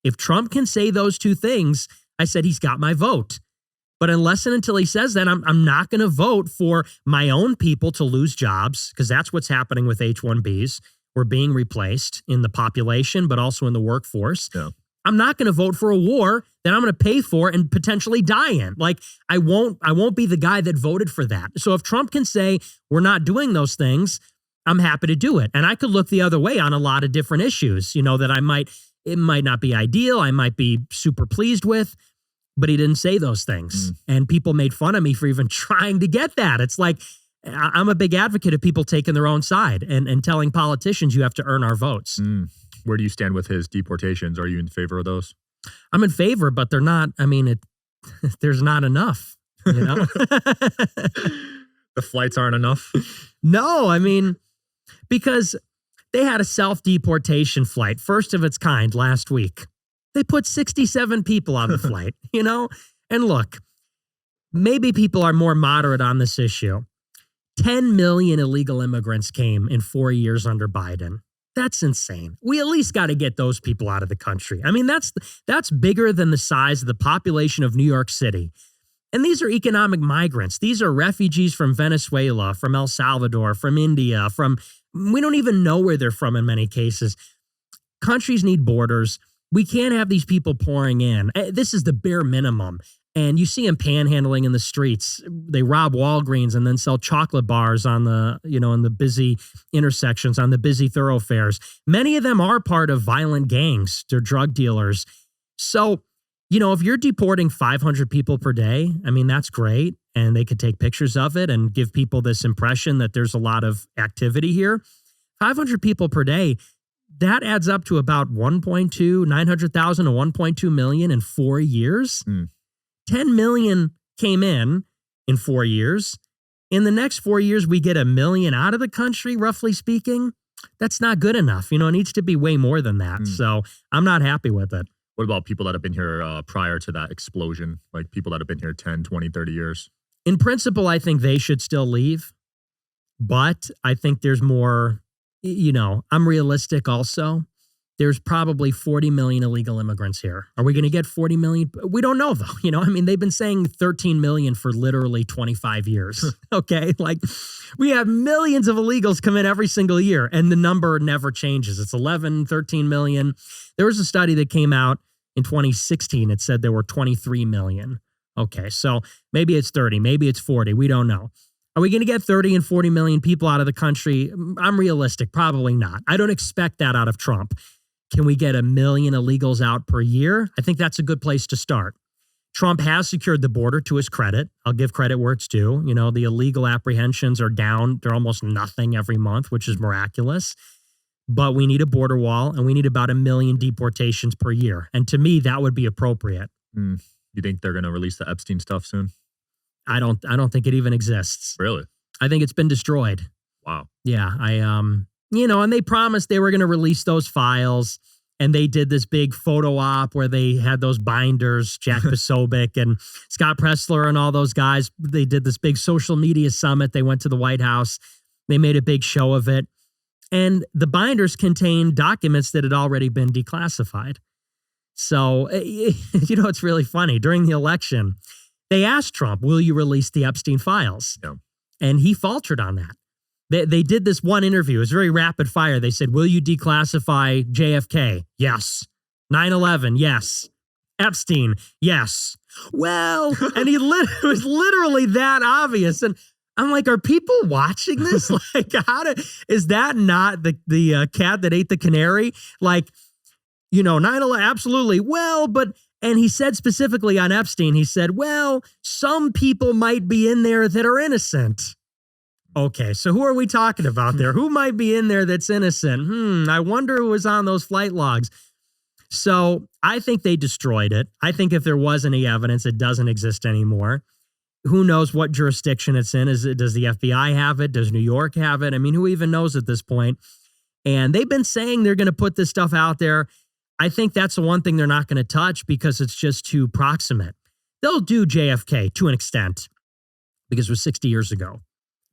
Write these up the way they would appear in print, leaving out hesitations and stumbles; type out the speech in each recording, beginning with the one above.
If Trump can say those two things, I said he's got my vote. But unless and until he says that, I'm not going to vote for my own people to lose jobs, because that's what's happening with H-1Bs. We're being replaced in the population, but also in the workforce. Yeah. I'm not going to vote for a war that I'm going to pay for and potentially die in. Like, I won't be the guy that voted for that. So if Trump can say we're not doing those things, I'm happy to do it. And I could look the other way on a lot of different issues, that it might not be ideal. I might be super pleased with, but he didn't say those things. And people made fun of me for even trying to get that. It's like, I'm a big advocate of people taking their own side and telling politicians you have to earn our votes. Where do you stand with his deportations? Are you in favor of those? I'm in favor, but they're not. I mean, there's not enough, The flights aren't enough? No, I mean, because they had a self-deportation flight, first of its kind, last week. They put 67 people on the flight, And look, maybe people are more moderate on this issue. 10 million illegal immigrants came in 4 years under Biden. That's insane. We at least got to get those people out of the country. I mean, that's bigger than the size of the population of New York City. And these are economic migrants. These are refugees from Venezuela, from El Salvador, from India, we don't even know where they're from in many cases. Countries need borders. We can't have these people pouring in. This is the bare minimum. And you see them panhandling in the streets. They rob Walgreens and then sell chocolate bars on in the busy intersections, on the busy thoroughfares. Many of them are part of violent gangs. They're drug dealers. So, if you're deporting 500 people per day, I mean, that's great. And they could take pictures of it and give people this impression that there's a lot of activity here. 500 people per day, that adds up to about 900,000 to 1.2 million in 4 years. 10 million came in 4 years. In the next 4 years, we get 1 million out of the country, roughly speaking. That's not good enough. It needs to be way more than that. So I'm not happy with it. What about people that have been here prior to that explosion? Like people that have been here 10, 20, 30 years? In principle, I think they should still leave. But I think there's more, I'm realistic also. There's probably 40 million illegal immigrants here. Are we going to get 40 million? We don't know, though. They've been saying 13 million for literally 25 years. Okay. Like, we have millions of illegals come in every single year, and the number never changes. It's 11, 13 million. There was a study that came out in 2016. It said there were 23 million. Okay. So maybe it's 30, maybe it's 40. We don't know. Are we going to get 30 and 40 million people out of the country? I'm realistic. Probably not. I don't expect that out of Trump. Can we get 1 million illegals out per year? I think that's a good place to start. Trump has secured the border to his credit. I'll give credit where it's due. The illegal apprehensions are down. They're almost nothing every month, which is miraculous. But we need a border wall, and we need about 1 million deportations per year. And to me, that would be appropriate. You think they're going to release the Epstein stuff soon? I don't think it even exists. Really? I think it's been destroyed. Wow. Yeah, and they promised they were going to release those files, and they did this big photo op where they had those binders, Jack Posobiec and Scott Pressler and all those guys. They did this big social media summit. They went to the White House. They made a big show of it. And the binders contained documents that had already been declassified. So, it's really funny. During the election, they asked Trump, will you release the Epstein files? Yeah. And he faltered on that. They did this one interview. It was very rapid fire. They said, will you declassify JFK? Yes. 9/11? Yes. Epstein? Yes. Well, and it was literally that obvious. And I'm like, are people watching this? Like, is that not the cat that ate the canary? Like, 9/11, absolutely. Well, and he said specifically on Epstein, he said, well, some people might be in there that are innocent. Okay, so who are we talking about there? Who might be in there that's innocent? I wonder who was on those flight logs. So I think they destroyed it. I think if there was any evidence, it doesn't exist anymore. Who knows what jurisdiction it's in? Does the FBI have it? Does New York have it? I mean, who even knows at this point? And they've been saying they're going to put this stuff out there. I think that's the one thing they're not going to touch because it's just too proximate. They'll do JFK to an extent because it was 60 years ago.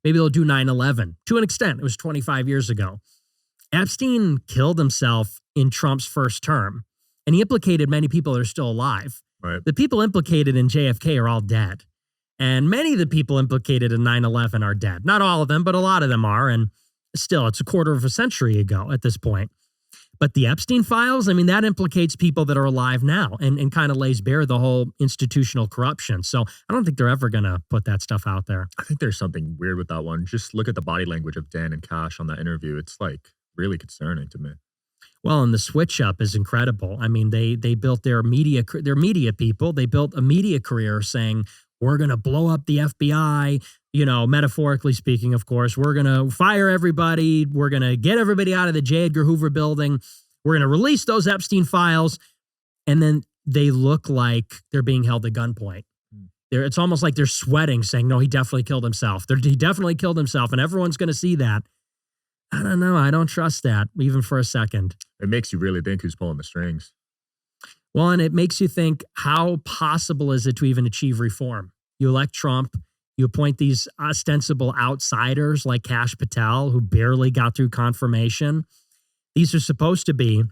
Maybe they'll do 9/11 to an extent. It was 25 years ago. Epstein killed himself in Trump's first term. And he implicated many people that are still alive. Right. The people implicated in JFK are all dead. And many of the people implicated in 9/11 are dead. Not all of them, but a lot of them are. And still, it's a quarter of a century ago at this point. But the Epstein files, I mean, that implicates people that are alive now and kind of lays bare the whole institutional corruption. So I don't think they're ever going to put that stuff out there. I think there's something weird with that one. Just look at the body language of Dan and Cash on that interview. It's like really concerning to me. Well, and the switch up is incredible. I mean, they built their media people. They built a media career saying, we're going to blow up the FBI, you know, metaphorically speaking, of course. We're going to fire everybody. We're going to get everybody out of the J. Edgar Hoover building. We're going to release those Epstein files. And then they look like they're being held at gunpoint. It's almost like they're sweating, saying, no, he definitely killed himself. He definitely killed himself, and everyone's going to see that. I don't know. I don't trust that, even for a second. It makes you really think who's pulling the strings. Well, and it makes you think, how possible is it to even achieve reform? You elect Trump, you appoint these ostensible outsiders like Kash Patel, who barely got through confirmation. These are supposed to be,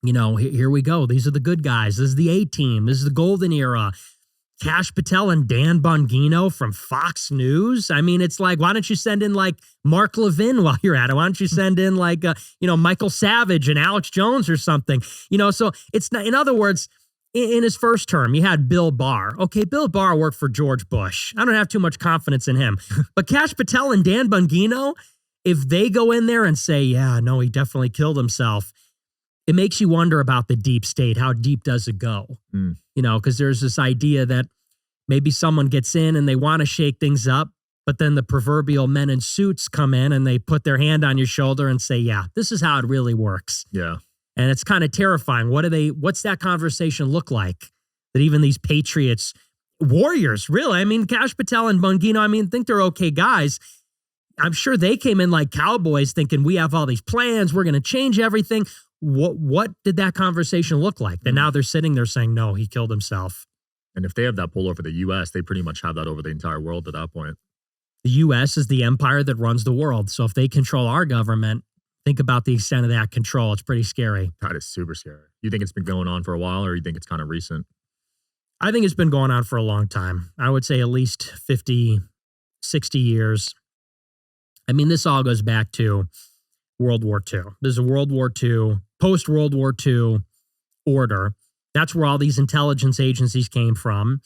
you know, here we go. These are the good guys. This is the A-team. This is the golden era. Kash Patel and Dan Bongino from Fox News. I mean, it's like, why don't you send in like Mark Levin while you're at it? Why don't you send in like, you know, Michael Savage and Alex Jones or something? You know, so it's not, in other words, in his first term, you had Bill Barr. Okay, Bill Barr worked for George Bush. I don't have too much confidence in him. But Kash Patel and Dan Bongino, if they go in there and say, yeah, no, he definitely killed himself, it makes you wonder about the deep state. How deep does it go? You know, because there's this idea that maybe someone gets in and they want to shake things up, but then the proverbial men in suits come in and they put their hand on your shoulder and say, yeah, this is how it really works. Yeah. And it's kind of terrifying. What's that conversation look like? That even these patriots, warriors, really, I mean, Kash Patel and Bongino, I mean, think they're okay guys. I'm sure they came in like cowboys thinking we have all these plans. We're going to change everything. What did that conversation look like? That now they're sitting there saying, no, he killed himself. And if they have that pull over the U.S., they pretty much have that over the entire world at that point. The U.S. is the empire that runs the world. So if they control our government, think about the extent of that control. It's pretty scary. That is super scary. You think it's been going on for a while, or you think it's kind of recent? I think it's been going on for a long time. I would say at least 50, 60 years. I mean, this all goes back to World War II. There's a World War II, post-World War II order. That's where all these intelligence agencies came from.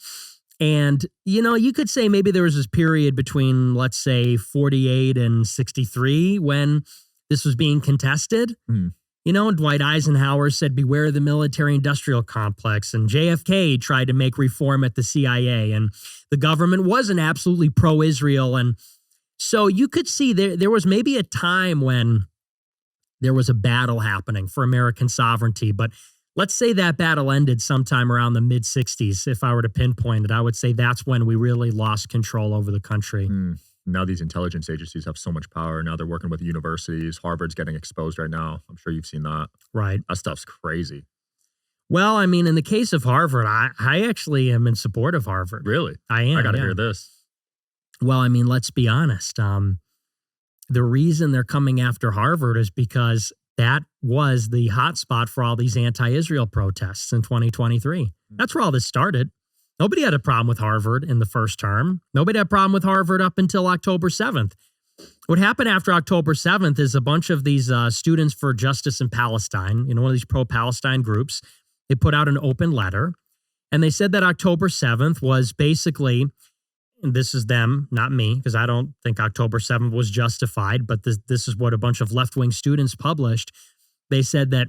And, you know, you could say maybe there was this period between, let's say, 48 and 63 when this was being contested. You know, Dwight Eisenhower said, beware of the military-industrial complex. And JFK tried to make reform at the CIA. And the government wasn't absolutely pro-Israel. And so you could see there was maybe a time when there was a battle happening for American sovereignty. But let's say that battle ended sometime around the mid-60s. If I were to pinpoint it, I would say that's when we really lost control over the country. Now these intelligence agencies have so much power. Now they're working with universities. Harvard's getting exposed right now. I'm sure you've seen that. Right. That stuff's crazy. Well, I mean, in the case of Harvard, I actually am in support of Harvard. Really? I am. I got to hear this. Well, I mean, let's be honest. The reason they're coming after Harvard is because that was the hotspot for all these anti-Israel protests in 2023. That's where all this started. Nobody had a problem with Harvard in the first term. Nobody had a problem with Harvard up until October 7th. What happened after October 7th is a bunch of these students for justice in Palestine, you know, one of these pro-Palestine groups, they put out an open letter, and they said that October 7th was basically, and this is them, not me, because I don't think October 7th was justified, but this is what a bunch of left-wing students published. They said that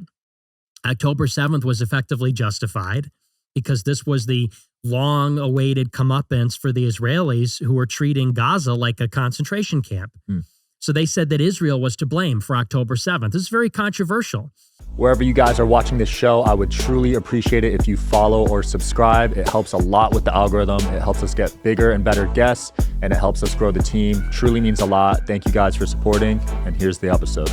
October 7th was effectively justified because this was the long-awaited comeuppance for the Israelis who were treating Gaza like a concentration camp. So they said that Israel was to blame for October 7th. This is very controversial. Wherever you guys are watching this show, I would truly appreciate it if you follow or subscribe. It helps a lot with the algorithm. It helps us get bigger and better guests, and it helps us grow the team. Truly means a lot. Thank you guys for supporting, and here's the episode.